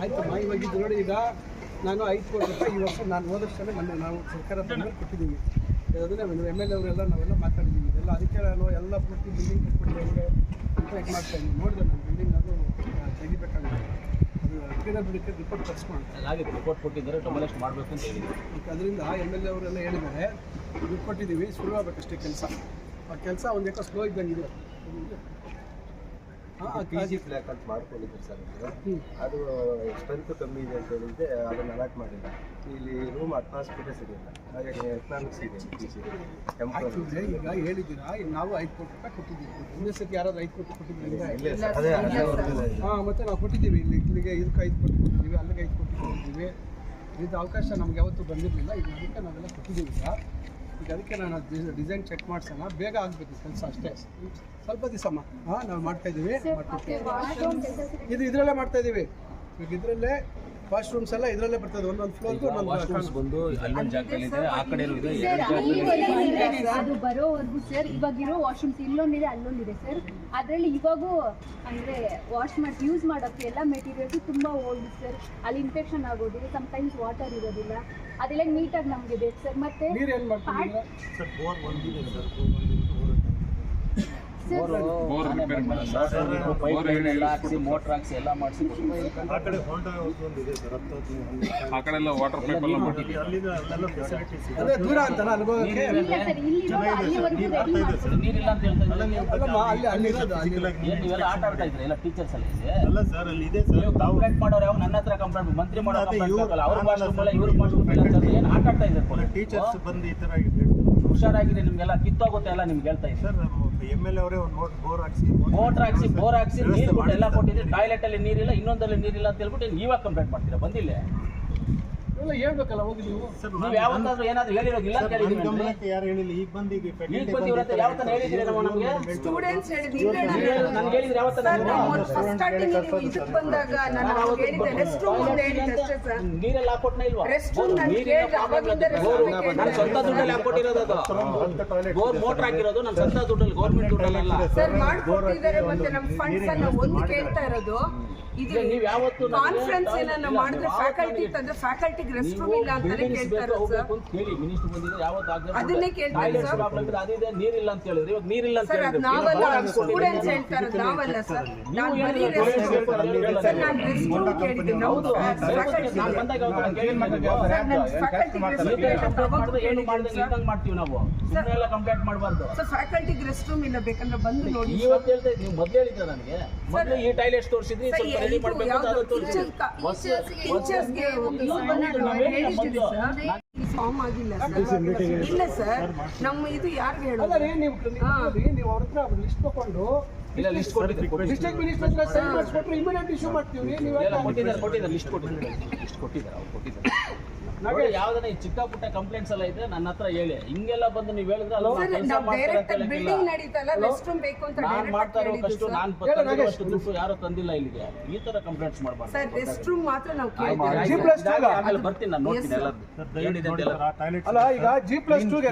ಆಯ್ತಮ್ಮ, ಇವಾಗ ಇದು ನೋಡಿ, ಈಗ ನಾನು 5 ಕೋಟಿ ರೂಪಾಯಿ ಈ ವರ್ಷ ನಾನು ಹೋದ ವರ್ಷನೇ ಮೊನ್ನೆ ನಾವು ಸರ್ಕಾರ ಕೊಟ್ಟಿದ್ದೀವಿ. ಅದನ್ನೇ MLA ಅವರೆಲ್ಲ ನಾವೆಲ್ಲ ಮಾತಾಡಿದ್ದೀವಿ. ಇದೆಲ್ಲ ಅದಕ್ಕೆ ನಾನು ಎಲ್ಲ ಪೂರ್ತಿ ಬಿಲ್ಡಿಂಗ್ ಕಟ್ಬಿಟ್ಟು ಕಾಂಟ್ರಾಕ್ಟ್ ಮಾಡ್ತಾ ಇದ್ದೀನಿ. ನೋಡಿದೆ ನಾನು ಬಿಲ್ಡಿಂಗ್ ಅದು ತೆಗಿಬೇಕಾಗುತ್ತೆ. ಅದು ಬಿಡಕ್ಕೆ ರಿಪೋರ್ಟ್ ತರಿಸ್ಕೊಂಡು ರಿಪೋರ್ಟ್ ಕೊಟ್ಟಿದ್ದಾರೆ, ಡಬಲ್ ಮಾಡಬೇಕು ಅಂತ ಹೇಳಿದ್ರು. ಅದರಿಂದ MLA ಅವರೆಲ್ಲ ಹೇಳಿದ್ದಾರೆ, ದುಡ್ಡು ಕೊಟ್ಟಿದ್ದೀವಿ, ಶುರು ಆಗಬೇಕಷ್ಟೇ ಕೆಲಸ. ಆ ಕೆಲಸ ಒಂದು ಯಾಕೋ ಸ್ಲೋ ಇದ್ದಂಗಿದೆ. PG ಫ್ಲ್ಯಾಗ್ ಅಂತ ಮಾಡ್ಕೊಂಡಿದ್ರು ಸರ್. ಅದು ಸ್ಟ್ರೆಂತ್ ಕಮ್ಮಿ ಇದೆ ಅಂತ ಹೇಳಿದ್ರೆ ಅದನ್ನು ಅಲಾಟ್ ಮಾಡಿಲ್ಲ. ಇಲ್ಲಿ ರೂಮ್ ಅಟ್ಮಾಸ್ಫಿಯರ್ ಸಿಗಿಲ್ಲ, ಹಾಗಾಗಿ ಎಕನಾಮಿಕ್ಸ್ ಇದೆ. ಈಗ ಹೇಳಿದ್ದೀರಾ, ನಾವು 5 ಕೋಟಿ ರೂಪಾಯಿ ಕೊಟ್ಟಿದ್ದೀವಿ. ಒಂದೇ ಸತಿ ಯಾರಾದ್ರೂ 5 ಕೋಟಿ ಕೊಟ್ಟಿದ್ದೀವಿ? ಮತ್ತೆ ನಾವು ಕೊಟ್ಟಿದ್ದೀವಿ. ಇಲ್ಲಿಗೆ ಇದಕ್ಕೆ 5 ಕೋಟಿ ಕೊಟ್ಟಿದ್ದೀವಿ, ಅಲ್ಲಿಗೆ 5 ಕೋಟಿ ಕೊಟ್ಟಿದ್ದೀವಿ. ಇದು ಅವಕಾಶ ನಮ್ಗೆ ಯಾವತ್ತೂ ಬಂದಿರಲಿಲ್ಲ. ಈಗ ಅದಕ್ಕೆ ನಾವೆಲ್ಲ ಕೊಟ್ಟಿದ್ದೀವಿ. ಈಗ ಅದಕ್ಕೆ ನಾನು ಡಿಸೈನ್ ಚೆಕ್ ಮಾಡ್ಸೋಣ, ಬೇಗ ಆಗಬೇಕು ಕೆಲಸ ಅಷ್ಟೇ. ಸ್ವಲ್ಪ ದಿವಸಮ್ಮ ನಾವು ಮಾಡ್ತಾಯಿದ್ದೀವಿ. ಇದು ಇದರಲ್ಲೇ ಮಾಡ್ತಾಯಿದ್ದೀವಿ. ಈಗ ಇದರಲ್ಲೇ ವಾಶ್ರೂಮ್ಸ್ ಎಲ್ಲ ಇದರಲ್ಲೇ ಬರ್ತದೆ. ಒಂದೊಂದು ಫ್ಲೋರ್ಗೂ ಒಂದೊಂದು ಬಂದು ಅಲ್ಲೊಂದು ಜಾಗದಲ್ಲಿ ಇದೆ, ಆ ಕಡೆ ಇದೆ. ಅದು ಬರೋವರೆಗೂ ಸರ್ ಇವಾಗಿರೋ ವಾಶ್ರೂಮ್ಸ್ ಇಲ್ಲೊಂದಿದೆ, ಅಲ್ಲೊಂದಿದೆ ಸರ್. ಅದರಲ್ಲಿ ಇವಾಗೂ ಅಂದರೆ ವಾಶ್ ಮಾಡಿ ಯೂಸ್ ಮಾಡೋಕ್ಕೆ ಎಲ್ಲ ಮೆಟೀರಿಯಲ್ಸ್ ತುಂಬ ಓಲ್ಡ್ ಸರ್. ಅಲ್ಲಿ ಇನ್ಫೆಕ್ಷನ್ ಆಗೋದು, ಸಮ್ಟೈಮ್ಸ್ ವಾಟರ್ ಇರೋದಿಲ್ಲ. ಅದೆಲ್ಲ ನೀಟಾಗಿ ನಮಗೆ ಬೇಕು ಸರ್. ಮತ್ತೆ ನೀರು ಏನು ಮಾಡ್ತೀವಿ ಸರ್? ಬೋರ್ ಒಂದಿದೆ ಸರ್. ಮೋಟರ್ ಹಾಕ್ಸಿ ಎಲ್ಲ ಮಾಡಿಸಿ ಆ ಕಡೆ ಹೋಂಡಾ ಒಂದಿದೆ ಸರ್. ಆ ಕಡೆ ಎಲ್ಲ ವಾಟರ್ ಪೈಪ್ ಎಲ್ಲ ಮಾಡಿದ್ದೀವಿ. ಅಲ್ಲೆಲ್ಲ ಫೆಸಿಲಿಟೀಸ್ ಇದೆ. ಅದೇ ದೂರ ಅಂತಲ್ಲ ಅನುಭವಕ್ಕೆ. ನೀರಿಲ್ಲ ಅಂತ ಹೇಳ್ತಾ ನೀವೆಲ್ಲ ಆಟ ಆಡ್ತಾ ಇದ್ರೆ ಎಲ್ಲ ಟೀಚರ್ಸ್ ಎಲ್ಲ ಇದೆ. ಅಲ್ಲ ಸರ್, ಅಲ್ಲಿ ಇದೆ ಸರ್. ಕಂಪ್ಲೇಂಟ್ ಮಾಡೋರು ಯಾವ ನನ್ನ ಹತ್ರ ಕಂಪ್ಲೇಂಟ್, ಮಂತ್ರಿ ಮಾಡೋ ಕಂಪ್ಲೇಂಟ್ ಅವ್ರ ಭಾಷೆ ಇವ್ರ ಭಾಷೆ ಏನು ಆಟ ಆಡ್ತಾ ಇದ್ದಾರೆ. ಟೀಚರ್ಸ್ ಬಂದು ಈ ಥರ ಹುಷಾರಾಗಿದೆ, ನಿಮ್ಗೆಲ್ಲ ಕಿತ್ತೋಗುತ್ತೆ ಎಲ್ಲ ನಿಮ್ಗೆ ಹೇಳ್ತಾ ಇದ್ದಾರೆ ಸರ್. MLA ಅವರೇ ಒಂದು ಬೋರ್ ಹಾಕ್ಸಿ ನೀರು ಕೊಟ್ಟು ಎಲ್ಲ ಕೊಟ್ಟಿದ್ರೆ ಟಾಯ್ಲೆಟ್ ಅಲ್ಲಿ ನೀರಿಲ್ಲ, ಇನ್ನೊಂದಲ್ಲಿ ನೀರಿಲ್ಲ ಅಂತ ಹೇಳ್ಬಿಟ್ಟು ಇವಾಗ ಕಂಪ್ಲೇಂಟ್ ಮಾಡ್ತೀರಾ? ಬಂದಿಲ್ಲ ಎಲ್ಲ ಹೇಳ್ಬೇಕಲ್ಲ ಹೋಗಿ ನೀವು. ನೀವು ಯಾವತ್ತಾದ್ರೂ ಏನಾದ್ರು ಹೇಳಿರೋದಿಲ್ಲ ಅಂತ ಹೇಳಿದ್ರೆ ಯಾರು ಹೇಳಿಲ್ಲ. ಈಗ ಬಂದು ಈಗ ಯಾವತ್ತ ಹೇಳಿದ್ರೆ ನಮಗೆ ಸ್ಟೂಡೆಂಟ್ಸ್ ನನ್ಗೆ ಹೇಳಿದ್ರೆ ನೀರೆಲ್ಲ ಹಾಕೊಟ್ನ ಇಲ್ವಾ? ನಾನು ಸ್ವಂತ ದುಡ್ಡಲ್ಲಿ ಹಾಕೊಟ್ಟಿರೋದು. ಅದು ಬೋರ್ ಮೋಟರ್ ಹಾಕಿರೋದು ನನ್ನ ಸ್ವಂತ ದುಡ್ಡಲ್ಲಿ, ಗೌರ್ಮೆಂಟ್ ದುಡ್ಡಲ್ಲ ಸರ್ ಮಾಡ್ಕೊಟ್ಟಿದ್ದಾರೆ. ಮತ್ತೆ ನಮ್ಮ ಫಂಡ್ಸ್ ಅನ್ನ ಒಂದು ಕೇಳ್ತಾ ಇರೋದು. ಇದು ನೀವು ಯಾವತ್ತು ಕಾನ್ಫರೆನ್ಸ್ ಏನನ್ನ ಮಾಡಿದ್ರೆ ಫ್ಯಾಕಲ್ಟಿ ತಂದ್ರೆ ಫ್ಯಾಕಲ್ಟಿಗೆ ರೆಸ್ಟ್ ರೂಮ್ ಇಲ್ಲ ಅಂತಾನೆ ಕೇಳ್ತಾ ಇರೋದು ಸರ್. ಕೇಳಿ ಮಿನಿಸ್ಟರ್ ಬಂದಿದ್ರೆ ಯಾವತ್ತು ಅದನ್ನೇ ಕೇಳ್ತಾರೆ ಸರ್. ಅದಿದೆ, ನೀರಿಲ್ಲ ಅಂತ ಹೇಳಿದ್ರೆ ಇವಾಗ ನೀರಿಲ್ಲ ಅಂತ ಸರ್. ಅದು ನಾವಲ್ಲ, ಸ್ಟೂಡೆಂಟ್ಸ್ ಹೇಳ್ತಾ ಇರೋದು, ನಾವಲ್ಲ ಸರ್. ನಾನು ಬರೀ ರೆಸ್ಟ್ ರೂಮ್ ಸರ್, ನಾನು ರೆಸ್ಟ್ ರೂಮ್ ಕೇಳಿದ್ದೆ. ನಾವು ಫ್ಯಾಕಲ್ಟಿ ಮಾಡ್ತೀವಿ ನಾವು, ಸುಮ್ಮನೆ ಕಂಪ್ಲೇಂಟ್ ಮಾಡಬಾರ್ದು ಸರ್. ಫ್ಯಾಕಲ್ಟಿಗೆ ರೆಸ್ಟ್ ರೂಮ್ ಇಲ್ಲ, ಬೇಕಂದ್ರೆ ಬಂದು ನೋಡಿ. ಇವತ್ತು ಹೇಳ್ತಾ ಇದ್ದೀನಿ, ನೀವು ಮೊದಲು ಹೇಳಿದ್ದೆ ನನಗೆ. ಮೊದಲು ಈ ಟಾಯ್ಲೆಟ್ಸ್ ತೋರಿಸಿದ್ರಿ, ಸ್ವಲ್ಪ ರೆಡಿ ಮಾಡಬೇಕು ಅಂತ ಅದು ತೋರಿಸಿದ್ರಿ. ಫಾರ್ಮ್ ಆಗಿಲ್ಲ ಇಲ್ಲ ಸರ್. ನಮ್ಮ ಇದು ಯಾರಿಗೆ ಹೇಳೋದು? ನೀವು ಅವ್ರ ಹತ್ರ ಲಿಸ್ಟ್ ತಗೊಂಡು ಇಲ್ಲ ಲಿಸ್ಟ್ ಕೊಟ್ಟಿದ್ದಾರೆ, ಡಿಸ್ಟ್ರಿಕ್ಟ್ ಮಿನಿಸ್ಟರ್ ಹತ್ರ ಸೈನ್ ಮಾಡಿಸ್ಕೊಟ್ರೆ ಇಮಿಡಿಯೇಟ್ ಇಶ್ಯೂ ಮಾಡ್ತೀವಿ. ನೀವು ಕೊಟ್ಟಿದ್ದಾರೆ ಲಿಸ್ಟ್ ಕೊಟ್ಟಿದ್ದಾರೆ ಅವ್ರು ಕೊಟ್ಟಿದ್ದಾರೆ. ನೋಡಿ ಯಾವ್ದನ್ನ ಈ ಚಿಕ್ಕ ಪುಟ್ಟ ಕಂಪ್ಲೇಂಟ್ಸ್ ಎಲ್ಲ ಇದ್ರೆ ನನ್ನ ಹತ್ರ ಹೇಳಿ. ಹಿಂಗೆಲ್ಲ ಬಂದು ನೀವು ಹೇಳಿದ್ರೆ ಬಿಲ್ಡಿಂಗ್ ನಡೀತಲ್ಲ, ರೆಸ್ಟ್ ರೂಮ್ ಬೇಕು ಅಂತ ನಾನು ಮಾಡ್ತಾ ಇರೋ ಕಷ್ಟ, ನಾನು ದುಡ್ಡು ಯಾರು ತಂದಿಲ್ಲ ಇಲ್ಲಿಗೆ. ಈ ತರ ಕಂಪ್ಲೇಂಟ್ಸ್ ಮಾಡಬಾರ್ದು ಸರ್. ರೆಸ್ಟ್ ರೂಮ್ ಮಾತ್ರ ನಾವು ಆಮೇಲೆ ಬರ್ತೀನಿ, ನಾನು ನೋಡ್ತೀನಿ ಎಲ್ಲ ಏನಿದೆ. ಅಲ್ಲ ಈಗ G+2 ಗೆ